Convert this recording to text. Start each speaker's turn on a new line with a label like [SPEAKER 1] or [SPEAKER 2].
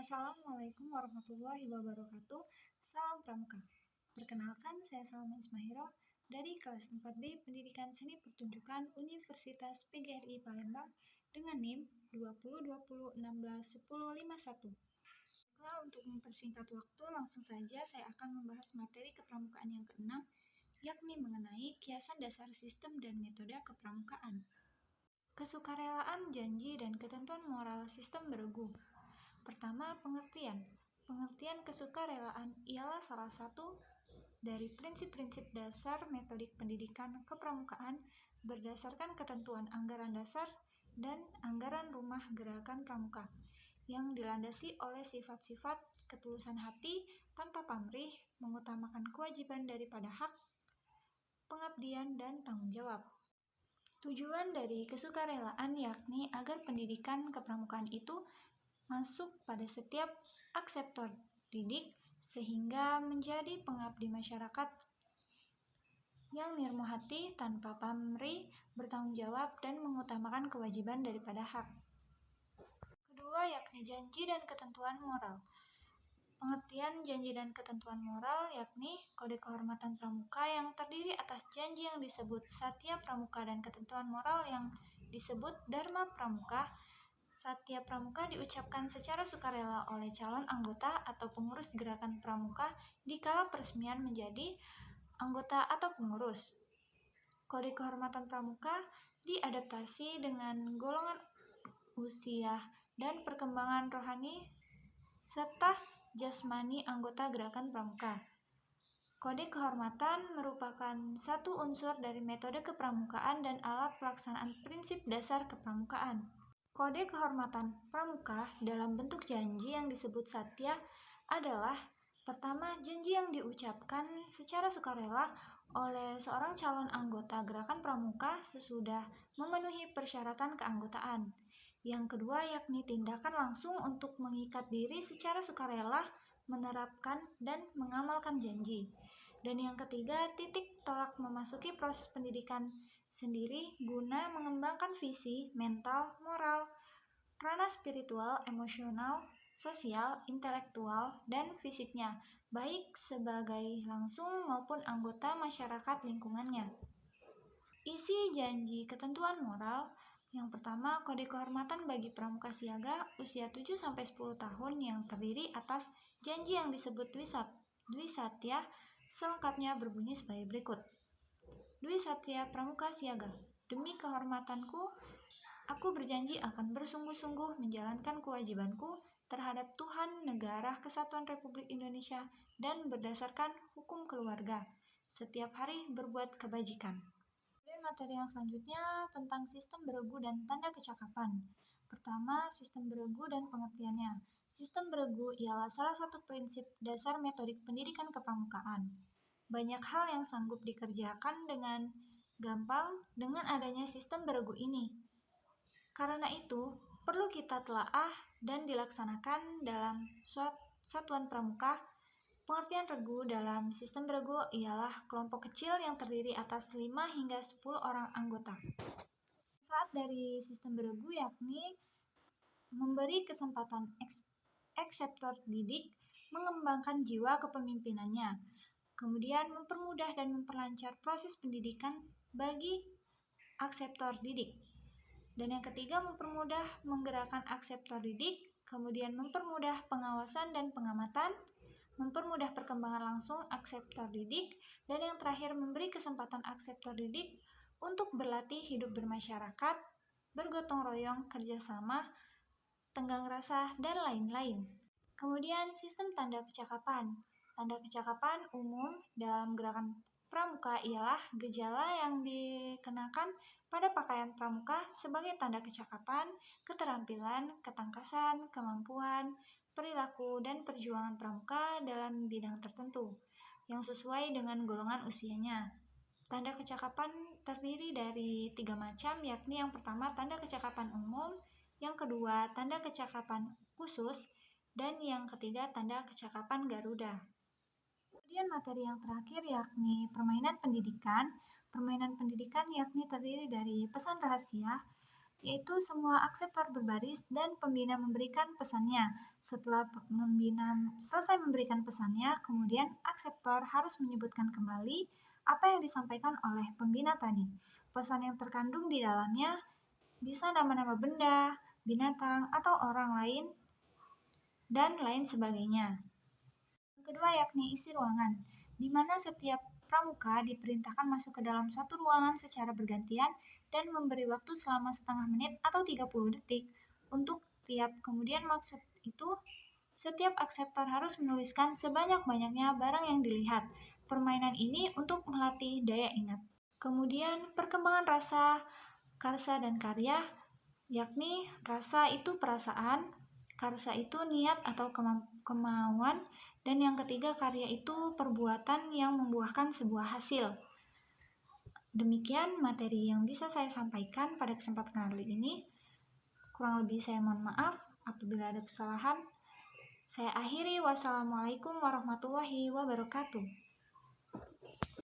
[SPEAKER 1] Assalamualaikum warahmatullahi wabarakatuh. Salam Pramuka. Perkenalkan, saya Salma Ismahiro dari kelas 4D Pendidikan Seni Pertunjukan Universitas PGRI Palembang dengan NIM 2020161051. Untuk mempersingkat waktu, langsung saja saya akan membahas materi kepramukaan yang keenam, yakni mengenai kiasan dasar sistem dan metode kepramukaan. Kesukarelaan, janji, dan ketentuan moral sistem beregu. Pertama, pengertian. Pengertian kesukarelaan ialah salah satu dari prinsip-prinsip dasar metodik pendidikan kepramukaan berdasarkan ketentuan anggaran dasar dan anggaran rumah gerakan pramuka yang dilandasi oleh sifat-sifat ketulusan hati tanpa pamrih, mengutamakan kewajiban daripada hak, pengabdian, dan tanggung jawab. Tujuan dari kesukarelaan yakni agar pendidikan kepramukaan itu masuk pada setiap akseptor didik sehingga menjadi pengabdi masyarakat yang nirmo hati, tanpa pamrih, bertanggung jawab, dan mengutamakan kewajiban daripada hak. Kedua yakni janji dan ketentuan moral. Pengertian janji dan ketentuan moral yakni kode kehormatan pramuka yang terdiri atas janji yang disebut satya pramuka dan ketentuan moral yang disebut dharma pramuka. Satya pramuka diucapkan secara sukarela oleh calon anggota atau pengurus gerakan pramuka dikala peresmian menjadi anggota atau pengurus. Kode kehormatan pramuka diadaptasi dengan golongan usia dan perkembangan rohani serta jasmani anggota gerakan pramuka. Kode kehormatan merupakan satu unsur dari metode kepramukaan dan alat pelaksanaan prinsip dasar kepramukaan. Kode kehormatan pramuka dalam bentuk janji yang disebut satya adalah pertama, janji yang diucapkan secara sukarela oleh seorang calon anggota gerakan pramuka sesudah memenuhi persyaratan keanggotaan. Yang kedua yakni tindakan langsung untuk mengikat diri secara sukarela, menerapkan dan mengamalkan janji. Dan yang ketiga, titik tolak memasuki proses pendidikan sendiri guna mengembangkan visi, mental, moral, ranah spiritual, emosional, sosial, intelektual, dan fisiknya, baik sebagai langsung maupun anggota masyarakat lingkungannya. Isi janji ketentuan moral. Yang pertama, kode kehormatan bagi pramuka siaga usia 7-10 tahun yang terdiri atas janji yang disebut Dwi Satya, selengkapnya berbunyi sebagai berikut. Dwi Satya Pramuka Siaga. Demi kehormatanku, aku berjanji akan bersungguh-sungguh menjalankan kewajibanku terhadap Tuhan, negara, kesatuan Republik Indonesia, dan berdasarkan hukum keluarga. Setiap hari berbuat kebajikan. Dan materi yang selanjutnya tentang sistem beregu dan tanda kecakapan. Pertama, sistem beregu dan pengertiannya. Sistem beregu ialah salah satu prinsip dasar metodik pendidikan kepramukaan. Banyak hal yang sanggup dikerjakan dengan gampang dengan adanya sistem beregu ini. Karena itu, perlu kita telaah dan dilaksanakan dalam satuan pramuka. Pengertian regu dalam sistem beregu ialah kelompok kecil yang terdiri atas 5 hingga 10 orang anggota. Manfaat dari sistem beregu yakni memberi kesempatan ekseptor didik mengembangkan jiwa kepemimpinannya, kemudian mempermudah dan memperlancar proses pendidikan bagi akseptor didik. Dan yang ketiga, mempermudah menggerakkan akseptor didik, kemudian mempermudah pengawasan dan pengamatan, mempermudah perkembangan langsung akseptor didik, dan yang terakhir memberi kesempatan akseptor didik untuk berlatih hidup bermasyarakat, bergotong royong, kerjasama, tenggang rasa, dan lain-lain. Kemudian sistem tanda kecakapan. Tanda kecakapan umum dalam gerakan pramuka ialah gejala yang dikenakan pada pakaian pramuka sebagai tanda kecakapan, keterampilan, ketangkasan, kemampuan, perilaku, dan perjuangan pramuka dalam bidang tertentu yang sesuai dengan golongan usianya. Tanda kecakapan terdiri dari 3 macam, yakni yang pertama tanda kecakapan umum, yang kedua tanda kecakapan khusus, dan yang ketiga tanda kecakapan Garuda. Kemudian materi yang terakhir yakni permainan pendidikan. Permainan pendidikan yakni terdiri dari pesan rahasia yaitu semua akseptor berbaris dan pembina memberikan pesannya. Setelah pembina selesai memberikan pesannya, kemudian akseptor harus menyebutkan kembali apa yang disampaikan oleh pembina tadi. Pesan yang terkandung di dalamnya bisa nama-nama benda, binatang, atau orang lain, dan lain sebagainya. Yang kedua yakni isi ruangan, di mana setiap pramuka diperintahkan masuk ke dalam satu ruangan secara bergantian dan memberi waktu selama setengah menit atau 30 detik untuk tiap. Kemudian maksud itu, setiap akseptor harus menuliskan sebanyak-banyaknya barang yang dilihat. Permainan ini untuk melatih daya ingat. Kemudian perkembangan rasa, karsa, dan karya, yakni rasa itu perasaan, karsa itu niat atau kemauan, dan yang ketiga karya itu perbuatan yang membuahkan sebuah hasil. Demikian materi yang bisa saya sampaikan pada kesempatan kali ini. Kurang lebih saya mohon maaf apabila ada kesalahan. Saya akhiri, wassalamualaikum warahmatullahi wabarakatuh.